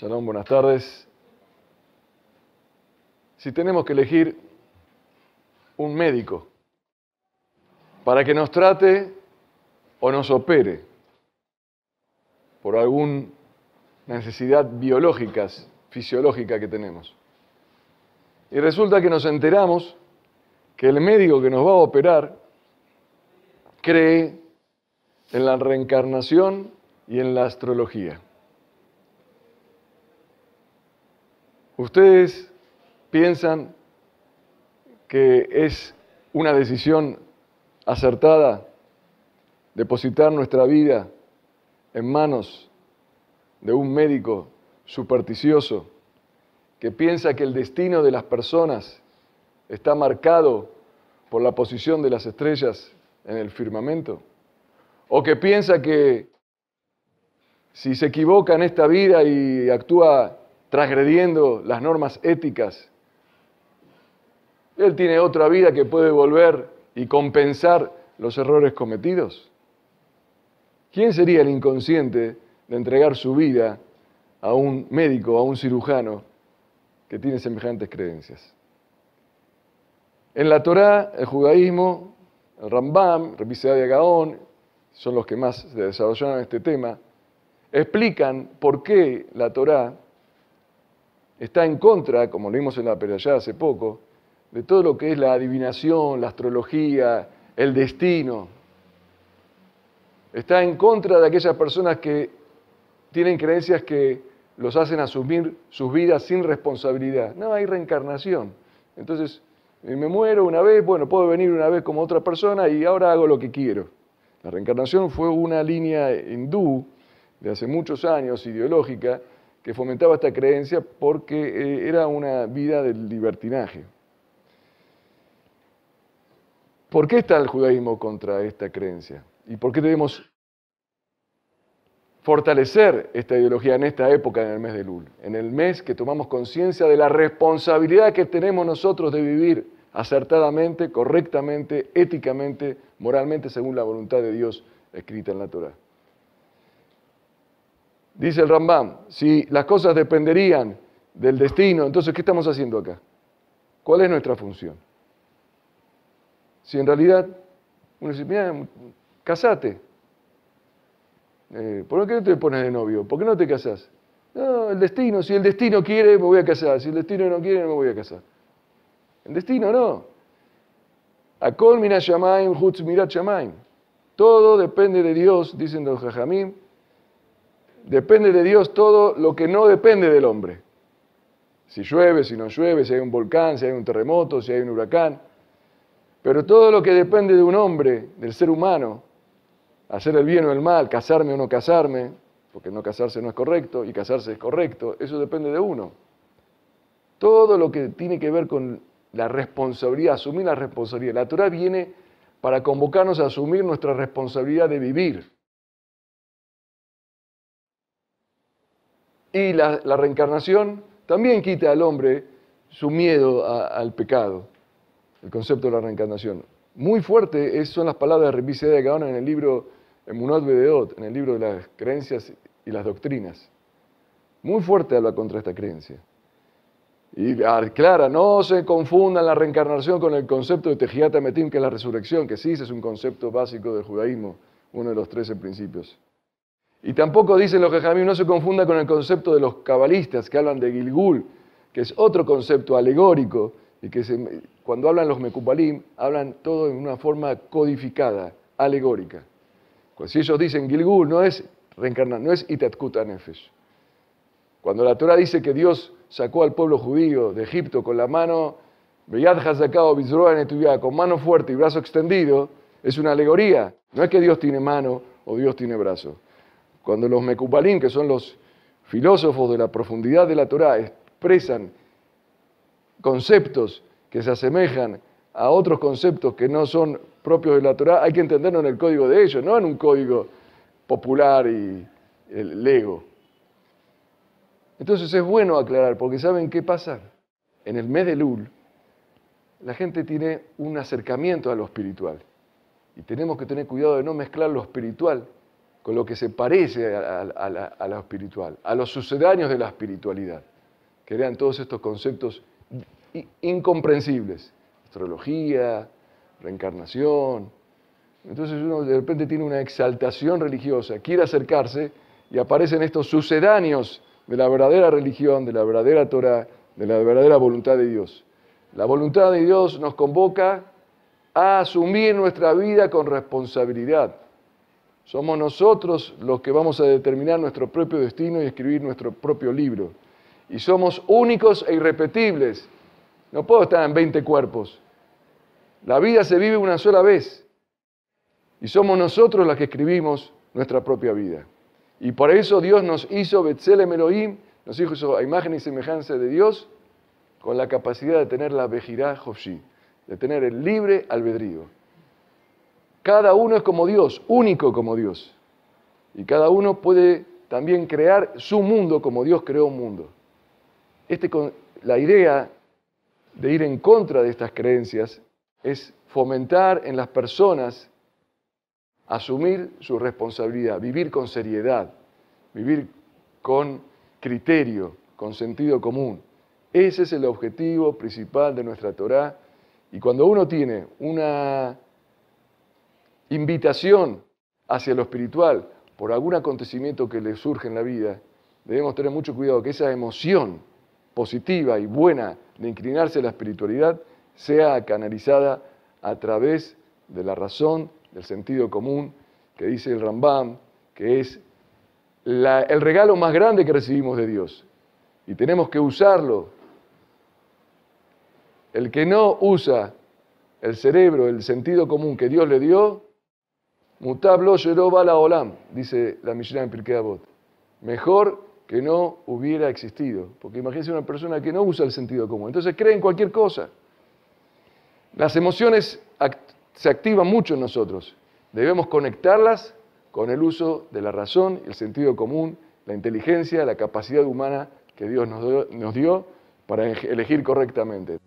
Shalom, buenas tardes. Si tenemos que elegir un médico para que nos trate o nos opere por alguna necesidad biológica, fisiológica que tenemos, y resulta que nos enteramos que el médico que nos va a operar cree en la reencarnación y en la astrología. ¿Ustedes piensan que es una decisión acertada depositar nuestra vida en manos de un médico supersticioso que piensa que el destino de las personas está marcado por la posición de las estrellas en el firmamento? ¿O que piensa que si se equivoca en esta vida y actúa transgrediendo las normas éticas, él tiene otra vida que puede volver y compensar los errores cometidos? ¿Quién sería el inconsciente de entregar su vida a un médico, a un cirujano que tiene semejantes creencias? En la Torá, el judaísmo, el Rambam, Rabbi Saadia Gaón, son los que más se desarrollaron este tema, explican por qué la Torá está en contra, como leímos en la Perashá hace poco, de todo lo que es la adivinación, la astrología, el destino. Está en contra de aquellas personas que tienen creencias que los hacen asumir sus vidas sin responsabilidad. No, hay reencarnación. Entonces, me muero una vez, bueno, puedo venir una vez como otra persona y ahora hago lo que quiero. La reencarnación fue una línea hindú de hace muchos años, ideológica, que fomentaba esta creencia porque era una vida del libertinaje. ¿Por qué está el judaísmo contra esta creencia? ¿Y por qué debemos fortalecer esta ideología en esta época, en el mes de Elul? En el mes que tomamos conciencia de la responsabilidad que tenemos nosotros de vivir acertadamente, correctamente, éticamente, moralmente, según la voluntad de Dios escrita en la Torá. Dice el Rambam, si las cosas dependerían del destino, entonces, ¿qué estamos haciendo acá? ¿Cuál es nuestra función? Si en realidad uno dice, mira, casate. ¿Por qué no te pones de novio? ¿Por qué no te casás? No, el destino. Si el destino quiere, me voy a casar. Si el destino no quiere, no me voy a casar. El destino no. Akol mina shamayim chutz mirat shamayim. Todo depende de Dios, dicen los jajamim. Depende de Dios todo lo que no depende del hombre. Si llueve, si no llueve, si hay un volcán, si hay un terremoto, si hay un huracán. Pero todo lo que depende de un hombre, del ser humano, hacer el bien o el mal, casarme o no casarme, porque no casarse no es correcto y casarse es correcto, eso depende de uno. Todo lo que tiene que ver con la responsabilidad, asumir la responsabilidad. La Torá viene para convocarnos a asumir nuestra responsabilidad de vivir. Y la reencarnación también quita al hombre su miedo al pecado, el concepto de la reencarnación. Muy fuerte son las palabras de Rabbi Saadia Gaón en el libro Emunot Vedeot, en el libro de las creencias y las doctrinas. Muy fuerte habla contra esta creencia. Y aclara, no se confundan la reencarnación con el concepto de Tejiat HaMetim, que es la resurrección, que sí, ese es un concepto básico del judaísmo, uno de los 13 principios. Y tampoco dicen los jajamim, no se confunda con el concepto de los cabalistas que hablan de Gilgul, que es otro concepto alegórico, y que cuando hablan los Mekubalim, hablan todo en una forma codificada, alegórica. Pues si ellos dicen Gilgul, no es reencarnar, no es Itatkut HaNefesh. Cuando la Torah dice que Dios sacó al pueblo judío de Egipto con la mano, Beyad Hazakao Bizroa Netuyá, con mano fuerte y brazo extendido, es una alegoría. No es que Dios tiene mano o Dios tiene brazo. Cuando los Mekubalim, que son los filósofos de la profundidad de la Torá, expresan conceptos que se asemejan a otros conceptos que no son propios de la Torá, hay que entenderlo en el código de ellos, no en un código popular y el lego. Entonces es bueno aclarar, porque ¿saben qué pasa? En el mes de Elul, la gente tiene un acercamiento a lo espiritual. Y tenemos que tener cuidado de no mezclar lo espiritual con lo que se parece a lo espiritual, a los sucedáneos de la espiritualidad, que eran todos estos conceptos incomprensibles, astrología, reencarnación. Entonces uno de repente tiene una exaltación religiosa, quiere acercarse y aparecen estos sucedáneos de la verdadera religión, de la verdadera Torah, de la verdadera voluntad de Dios. La voluntad de Dios nos convoca a asumir nuestra vida con responsabilidad. Somos nosotros los que vamos a determinar nuestro propio destino y escribir nuestro propio libro. Y somos únicos e irrepetibles. No puedo estar en 20 cuerpos. La vida se vive una sola vez. Y somos nosotros los que escribimos nuestra propia vida. Y por eso Dios nos hizo Betzelem Elohim, nos hizo a imagen y semejanza de Dios, con la capacidad de tener la Bejirá Hofshi, de tener el libre albedrío. Cada uno es como Dios, único como Dios. Y cada uno puede también crear su mundo como Dios creó un mundo. La idea de ir en contra de estas creencias es fomentar en las personas asumir su responsabilidad, vivir con seriedad, vivir con criterio, con sentido común. Ese es el objetivo principal de nuestra Torá. Y cuando uno tiene una invitación hacia lo espiritual por algún acontecimiento que le surge en la vida, debemos tener mucho cuidado que esa emoción positiva y buena de inclinarse a la espiritualidad sea canalizada a través de la razón, del sentido común, que dice el Rambam, que es el regalo más grande que recibimos de Dios. Y tenemos que usarlo. El que no usa el cerebro, el sentido común que Dios le dio, mutab lo shelo bala olam, dice la Mishnah en Pirkei Avot. Mejor que no hubiera existido. Porque imagínense una persona que no usa el sentido común. Entonces cree en cualquier cosa. Las emociones se activan mucho en nosotros. Debemos conectarlas con el uso de la razón, el sentido común, la inteligencia, la capacidad humana que Dios nos dio para elegir correctamente.